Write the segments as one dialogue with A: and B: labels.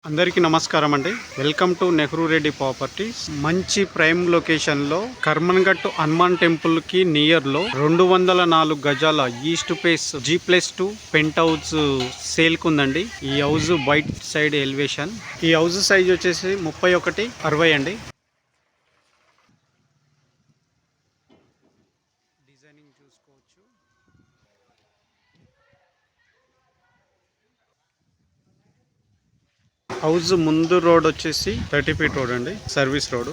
A: అందరికీ నమస్కారం అండి. Welcome to Nehru Reddy properties. మంచి ప్రైమ్ లొకేషన్లో కర్మన్ఘట్ హనుమాన్ టెంపుల్కి నియర్లో 204 గజాల east face G+2 pent house సేల్కి ఉందండి. ఈ హౌస్ వైట్ సైడ్ ఎలివేషన్. ఈ హౌస్ సైజ్ వచ్చేసి 3160 అండి. డిజైనింగ్ చూసుకోవచ్చు. హౌస్ ముందు రోడ్ వచ్చేసి 30 ఫీట్ రోడ్ అండి, సర్వీస్ రోడ్.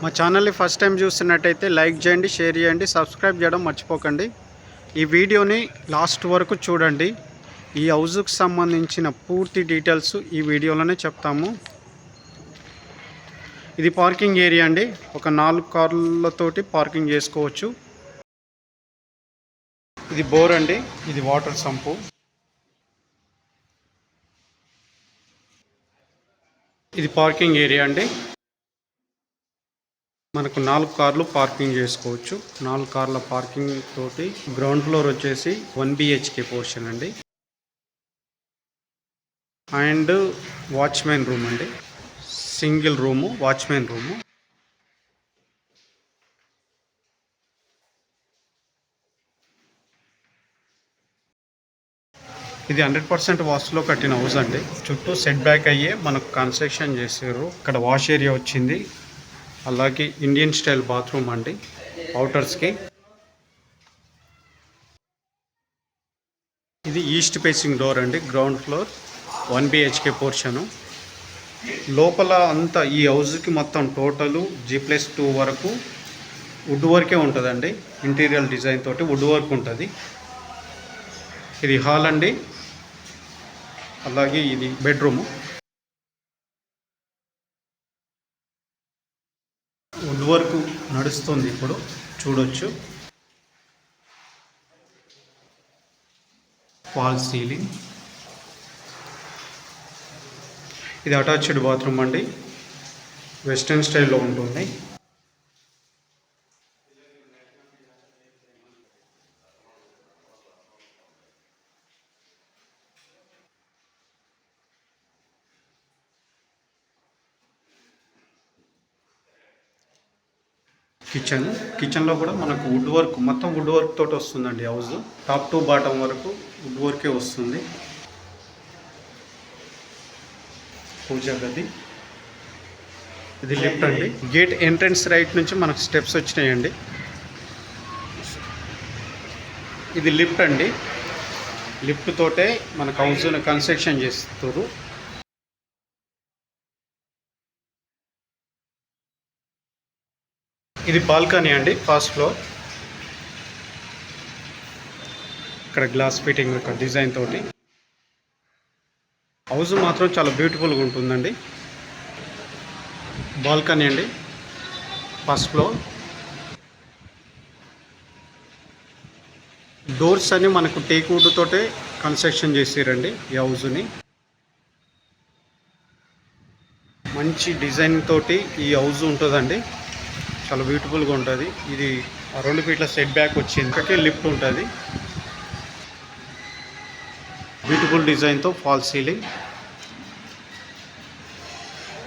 A: మా ఛానల్ని ఫస్ట్ టైం చూస్తున్నట్టయితే లైక్ చేయండి, షేర్ చేయండి, సబ్స్క్రైబ్ చేయడం మర్చిపోకండి. ఈ వీడియోని లాస్ట్ వరకు చూడండి. ఈ హౌస్కి సంబంధించిన పూర్తి డీటెయిల్స్ ఈ వీడియోలోనే చెప్తాము. ఇది పార్కింగ్ ఏరియా అండి. ఒక 4 కార్లతోటి పార్కింగ్ చేసుకోవచ్చు. ఇది బోర్ అండి, ఇది వాటర్ సంపు. ఇది పార్కింగ్ ఏరియా అండి. మనకు 4 కార్లు పార్కింగ్ చేసుకోవచ్చు. 4 కార్ల పార్కింగ్ తోటి గ్రౌండ్ ఫ్లోర్ వచ్చేసి 1 BHK పోర్షన్ అండి. అండ్ వాచ్మెన్ రూమ్ అండి, సింగిల్ రూము, వాచ్మెన్ రూము. ఇది 100% వాస్తులో కట్టిన హౌస్ అండి. చుట్టూ సెట్ బ్యాక్ అయ్యే మనకు కన్స్ట్రక్షన్ చేసారు. ఇక్కడ వాష్ ఏరియా వచ్చింది, అలాగే ఇండియన్ స్టైల్ బాత్రూమ్ అండి అవుటర్స్కి. ఇది ఈస్ట్ ఫేసింగ్ డోర్ అండి, గ్రౌండ్ ఫ్లోర్ 1 BHK పోర్షను. లోపల అంతా ఈ హౌస్కి మొత్తం టోటలు G+2 వరకు వుడ్ వర్కే ఉంటుందండి. ఇంటీరియర్ డిజైన్ తోటి వుడ్ వర్క్ ఉంటుంది. ఇది హాల్ అండి, అలాగే ఇది బెడ్రూము. వుడ్ వర్క్ నడుస్తుంది, ఇప్పుడు చూడొచ్చు. Wall ceiling. ఇది అటాచ్డ్ బాత్రూమ్ అండి, వెస్ట్రన్ స్టైల్లో ఉంటుంది. కిచెన్లో కూడా మనకు వుడ్ వర్క్, మొత్తం వుడ్ వర్క్ తోటి వస్తుందండి హౌస్. టాప్ టు బాటమ్ వరకు వుడ్ వర్కే వస్తుంది. పూజా గది. ఇది లిఫ్ట్ అండి. గేట్ ఎంట్రన్స్ రైట్ నుంచి మనకు స్టెప్స్ వచ్చినాయండి. ఇది లిఫ్ట్ అండి. లిఫ్ట్ తోటే మనకు హౌస్ కన్స్ట్రక్షన్ చేస్తారు. ఇది బాల్కనీ అండి, ఫస్ట్ ఫ్లోర్. ఇక్కడ గ్లాస్ ఫిట్టింగ్ ఒక డిజైన్ తోటి. హౌస్ మాత్రం చాలా బ్యూటిఫుల్గా ఉంటుందండి. బాల్కనీ అండి, ఫస్ట్ ఫ్లోర్. డోర్స్ అన్ని మనకు టేక్ వుడ్ తోటే కన్స్ట్రక్షన్ చేసారండి ఈ హౌస్ని. మంచి డిజైన్ తోటి ఈ హౌస్ ఉంటుందండి, చాలా బ్యూటిఫుల్గా ఉంటుంది. ఇది 2 ఫీట్ల సెట్ బ్యాక్ వచ్చింది. ఇంకే లిఫ్ట్ ఉంటుంది. బ్యూటిఫుల్ డిజైన్తో ఫాల్ సీలింగ్.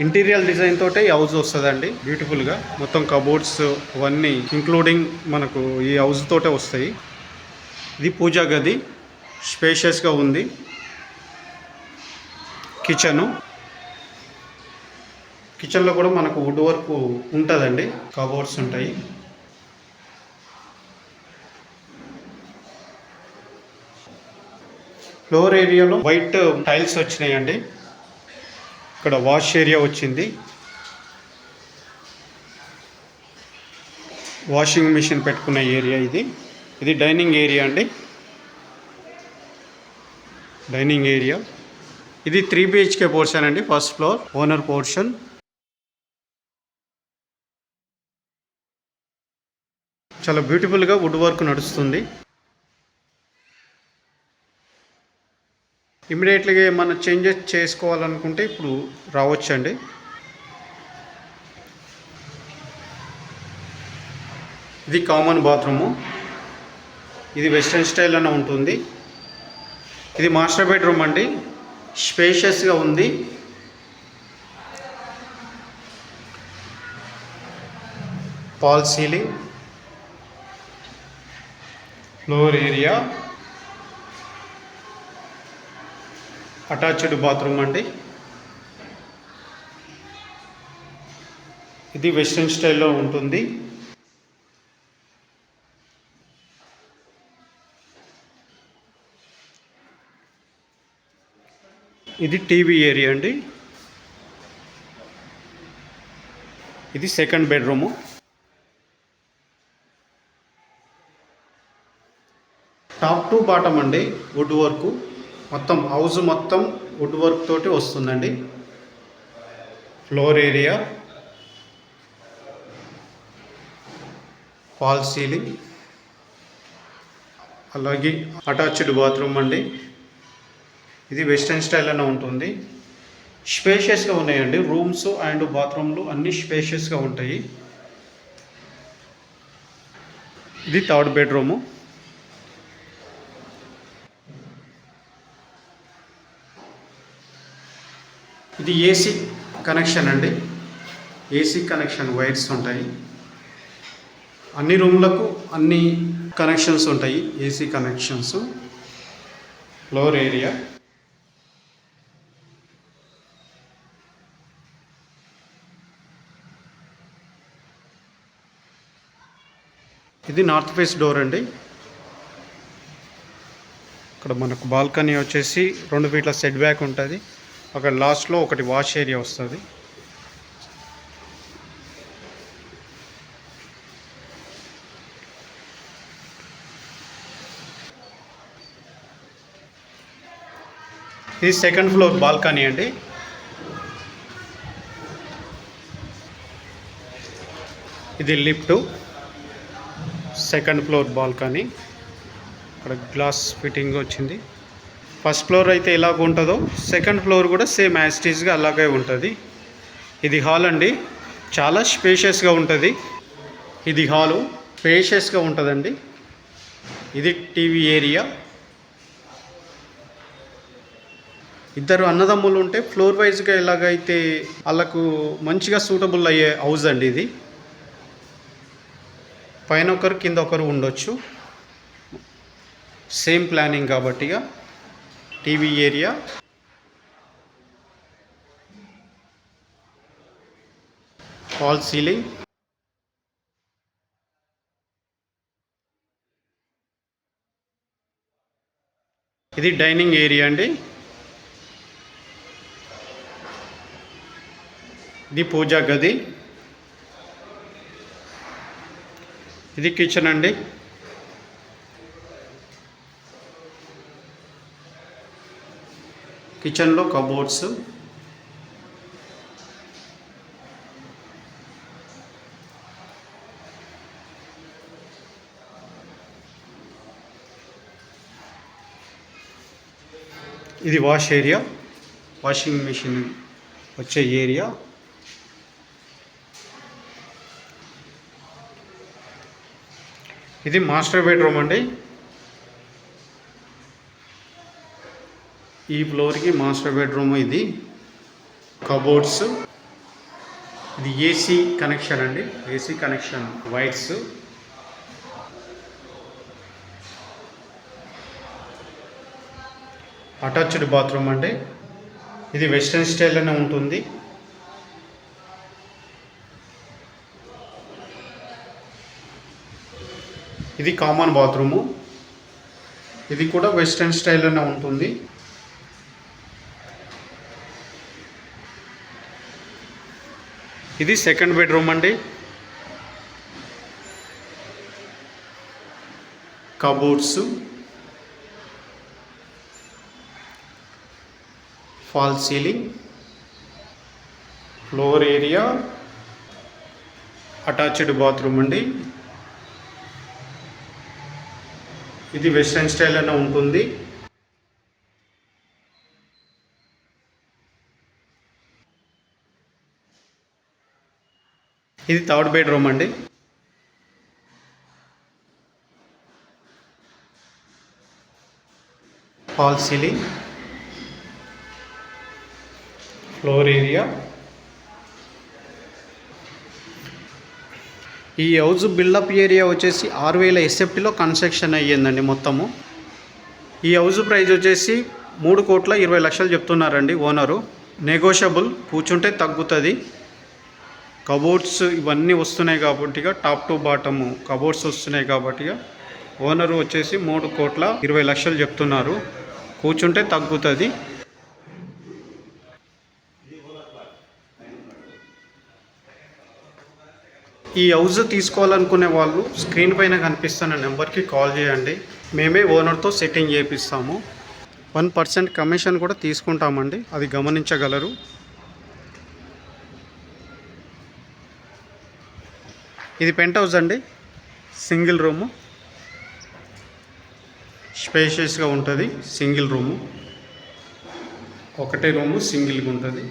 A: ఇంటీరియర్ డిజైన్ తోటే ఈ హౌస్ వస్తుందండి బ్యూటిఫుల్గా. మొత్తం కబోర్డ్స్ అవన్నీ ఇంక్లూడింగ్ మనకు ఈ హౌస్ తోటే వస్తాయి. ఇది పూజా గది, స్పేషియస్గా ఉంది. కిచెన్లో కూడా మనకు వుడ్ వర్క్ ఉంటుందండి, కబోర్డ్స్ ఉంటాయి. ఫ్లోర్ ఏరియాలో వైట్ టైల్స్ వచ్చినాయండి. ఇక్కడ వాష్ ఏరియా వచ్చింది, వాషింగ్ మిషన్ పెట్టుకునే ఏరియా ఇది. ఇది డైనింగ్ ఏరియా అండి, డైనింగ్ ఏరియా. ఇది 3 BHK పోర్షన్ అండి, ఫస్ట్ ఫ్లోర్ ఓనర్ పోర్షన్. చాలా బ్యూటిఫుల్గా వుడ్ వర్క్ నడుస్తుంది. ఇమీడియట్లీగా ఏమన్నా చేంజెస్ చేసుకోవాలనుకుంటే ఇప్పుడు రావచ్చండి. ఇది కామన్ బాత్రూము. ఇది వెస్ట్రన్ స్టైల్లోనే ఉంటుంది. ఇది మాస్టర్ బెడ్రూమ్ అండి. స్పేషియస్గా ఉంది. Fall ceiling, floor area, attached bathroom అండి. ఇది వెస్ట్రన్ స్టైల్లో ఉంటుంది. ఇది టీవీ ఏరియా అండి. ఇది second bedroom. Top to bottom అండి, వుడ్ వర్క్. మొత్తం హౌస్ మొత్తం వుడ్ వర్క్ తోటి వస్తుందండి. ఫ్లోర్ ఏరియా, ఫాల్ సీలింగ్, అలాగే అటాచ్డ్ బాత్రూమ్ అండి. ఇది వెస్ట్రన్ స్టైల్లోనే ఉంటుంది. స్పేషియస్గా ఉన్నాయండి. రూమ్స్ అండ్ బాత్రూమ్లు అన్నీ స్పేషియస్గా ఉంటాయి. ఇది థర్డ్ బెడ్రూము. ఇది ఏసీ కనెక్షన్ అండి. ఏసీ కనెక్షన్ వైర్స్ ఉంటాయి. అన్ని రూమ్లకు అన్ని కనెక్షన్స్ ఉంటాయి, ఏసీ కనెక్షన్స్. ఫ్లోర్ ఏరియా, ఇది నార్త్ ఫేస్ డోర్ అండి. ఇక్కడ మనకు బాల్కనీ వచ్చేసి 2 ఫీట్ల సెట్ బ్యాక్ ఉంటుంది. అక్కడ లాస్ట్లో ఒకటి వాష్ ఏరియా వస్తుంది. ఇది సెకండ్ ఫ్లోర్ బాల్కనీ అండి. ఇది లిఫ్ట్, సెకండ్ ఫ్లోర్ బాల్కనీ. ఇక్కడ గ్లాస్ ఫిట్టింగ్ వచ్చింది. ఫస్ట్ ఫ్లోర్ అయితే ఎలాగ ఉంటుందో సెకండ్ ఫ్లోర్ కూడా సేమ్ యాస్టీస్గా అలాగే ఉంటుంది. ఇది హాల్ అండి. చాలా స్పేషియస్గా ఉంటుంది. ఇది హాలు స్పేషియస్గా ఉంటుందండి. ఇది టీవీ ఏరియా. ఇద్దరు అన్నదమ్ములు ఉంటే ఫ్లోర్ వైజ్గా ఎలాగైతే వాళ్ళకు మంచిగా సూటబుల్ అయ్యే హౌస్ అండి ఇది. పైన ఒకరు కింద ఒకరు ఉండొచ్చు, సేమ్ ప్లానింగ్ కాబట్టిగా. టీవీ ఏరియా, ఫాల్ సీలింగ్, ఇది డైనింగ్ ఏరియా అండి. ఇది పూజా గది. ఇది కిచెన్ అండి. కిచెన్లో కబోర్డ్స్, ఇది వాష్ ఏరియా, వాషింగ్ మెషిన్ వచ్చే ఏరియా. ఇది మాస్టర్ బెడ్రూమ్ అండి. ఈ ఫ్లోర్కి మాస్టర్ బెడ్రూమ్. ఇది కబోర్డ్స్. ఇది ఏసీ కనెక్షన్ అండి. AC connection wires. Attached bathroom అండి. ఇది వెస్ట్రన్ స్టైల్లోనే ఉంటుంది. ఇది కామన్ బాత్రూము. ఇది కూడా వెస్ట్రన్ స్టైల్లోనే ఉంటుంది. ఇది సెకండ్ బెడ్రూమ్ అండి. Cupboards, fall ceiling, floor area, attached bathroom అండి. ఇది వెస్ట్రన్ స్టైల్లోనే ఉంటుంది. ఇది థర్డ్ బెడ్రూమ్ అండి. Fall ceiling, floor area. ఈ హౌస్ బిల్డప్ ఏరియా వచ్చేసి 6000 ఎస్ఎఫ్టీలో కన్స్ట్రక్షన్ అయ్యిందండి మొత్తము. ఈ హౌస్ ప్రైస్ వచ్చేసి 3,20,00,000 చెప్తున్నారండి ఓనరు. నెగోషియబుల్, కూర్చుంటే తగ్గుతుంది. కబోర్డ్స్ ఇవన్నీ వస్తున్నాయి కాబట్టి టాప్ టు బాటము కబోర్డ్స్ వస్తున్నాయి కాబట్టి ఓనరు వచ్చేసి 3,20,00,000 చెప్తున్నారు. కూర్చుంటే తగ్గుతుంది. ఈ హౌస్ తీసుకోవాలనుకునే వాళ్ళు స్క్రీన్ పైన కనిపిస్తున్న నెంబర్కి కాల్ చేయండి. మేమే ఓనర్తో సెట్టింగ్ చేపిస్తాము. 1% కమిషన్ కూడా తీసుకుంటామండి, అది గమనించగలరు. ఇది పెంట్ హౌస్ అండి, సింగిల్ రూము, స్పేషియస్గా ఉంటుంది. సింగిల్ రూము, ఒకటే రూము సింగిల్గా ఉంటుంది.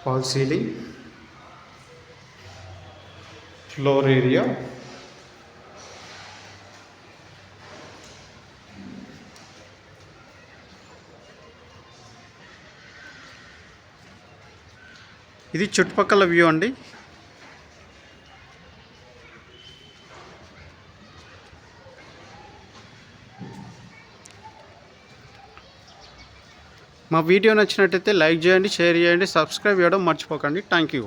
A: ఫాల్ సీలింగ్, ఫ్లోర్ ఏరియా, ఇది చుట్టుపక్కల వ్యూ అండి. మా వీడియో నచ్చినట్టయితే లైక్ చేయండి, షేర్ చేయండి, సబ్స్క్రైబ్ చేయడం మర్చిపోకండి. Thank you.